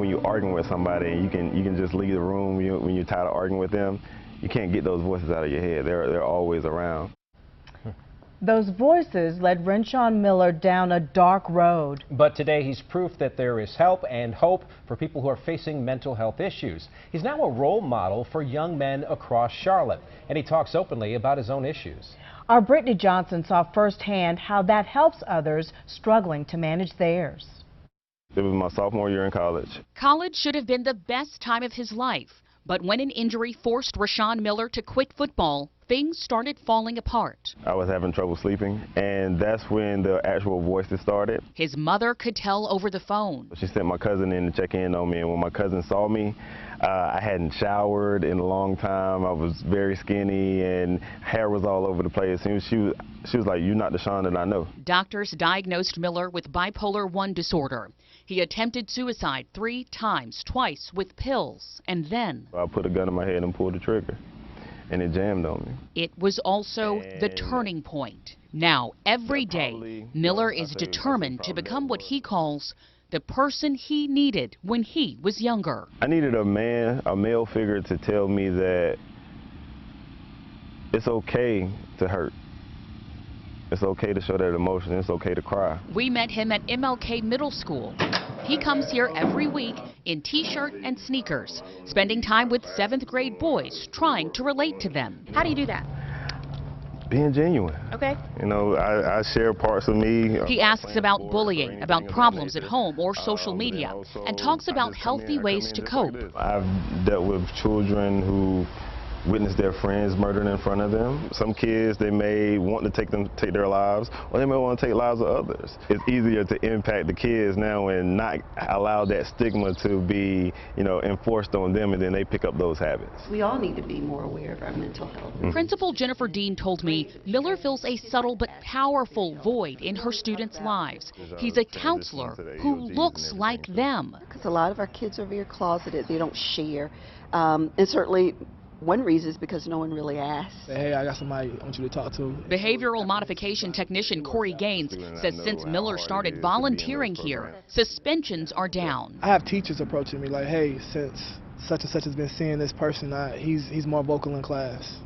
when you're arguing with somebody and you can just leave the room when you're tired of arguing with them. You can't get those voices out of your head. They're always around. Those voices led Renshawn Miller down a dark road. But today he's proof that there is help and hope for people who are facing mental health issues. He's now a role model for young men across Charlotte, and he talks openly about his own issues. Our Brittany Johnson saw firsthand how that helps others struggling to manage theirs. It was my sophomore year in college. College should have been the best time of his life, but when an injury forced Renshawn Miller to quit football, things started falling apart. I was having trouble sleeping, and that's when the actual voices started. His mother could tell over the phone. She sent my cousin in to check in on me, and when my cousin saw me, I hadn't showered in a long time. I was very skinny, and hair was all over the place. And she was like, "You're not the Sean that I know." Doctors diagnosed Miller with bipolar I disorder. He attempted suicide 3 times, twice with pills, and then I put a gun in my head and pulled the trigger, and it jammed on me. It was also the turning point. Now, every day, Miller is determined to become what he calls the person he needed when he was younger. I needed a male figure to tell me that it's okay to hurt. It's okay to show that emotion. It's okay to cry. We met him at MLK Middle School. He comes here every week in t-shirt and sneakers, spending time with 7th grade boys, trying to relate to them. How do you do that? Being genuine. Okay. You know, I share parts of me. He asks about bullying, about problems at home or social media, and talks about healthy ways to cope. I've dealt with children who witness their friends murdered in front of them. Some kids, they may want to take their lives, or they may want to take lives of others. It's easier to impact the kids now and not allow that stigma to be, enforced on them, and then they pick up those habits. We all need to be more aware of our mental health. Principal Jennifer Dean told me Miller fills a subtle but powerful void in her students' lives. He's a counselor who looks like them. Because a lot of our kids are very closeted. They don't share. And certainly, one reason is because no one really asks. Hey, I got somebody I want you to talk to. Behavioral modification technician Corey Gaines says since Miller started volunteering here, suspensions are down. I have teachers approaching me like, hey, since such and such has been seeing this person, he's more vocal in class.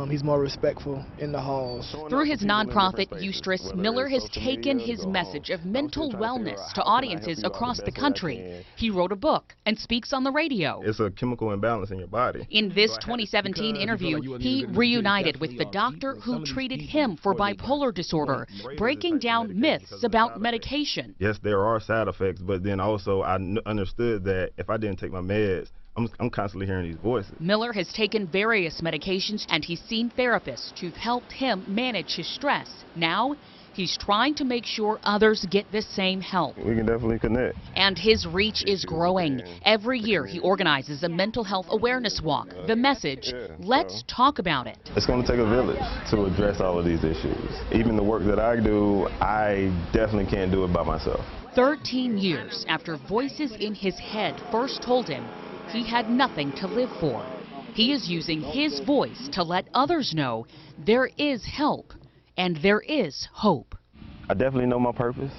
He's more respectful in the halls. Through his nonprofit, Eustress, Miller has taken his message of mental wellness to audiences across the country. He wrote a book and speaks on the radio. It's a chemical imbalance in your body. In this 2017 interview, he reunited with the doctor who treated him for bipolar disorder, breaking down myths about medication. Yes, there are side effects, but then also I understood that if I didn't take my meds, I'm constantly hearing these voices. Miller has taken various medications, and he's seen therapists who've helped him manage his stress. Now, he's trying to make sure others get the same help. We can definitely connect. And his reach is growing. Every year, he organizes a mental health awareness walk. The message, let's talk about it. It's going to take a village to address all of these issues. Even the work that I do, I definitely can't do it by myself. 13 years after voices in his head first told him he had nothing to live for, he is using his voice to let others know there is help and there is hope. I definitely know my purpose.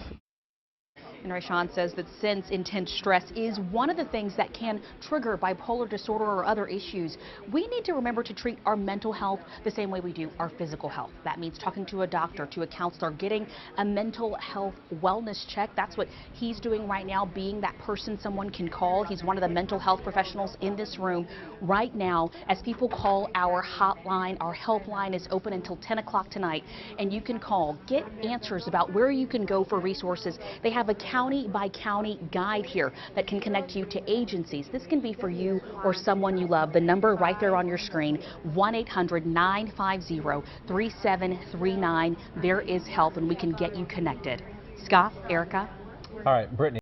And Renshawn says that since intense stress is one of the things that can trigger bipolar disorder or other issues, we need to remember to treat our mental health the same way we do our physical health. That means talking to a doctor, to a counselor, getting a mental health wellness check. That's what he's doing right now, being that person someone can call. He's one of the mental health professionals in this room right now. As people call our hotline, our helpline is open until 10 o'clock tonight, and you can call, get answers about where you can go for resources. They have a county by county guide here that can connect you to agencies. This can be for you or someone you love. The number right there on your screen, 1-800-950-3739. There is help, and we can get you connected. Scott, Erica. All right, Brittany.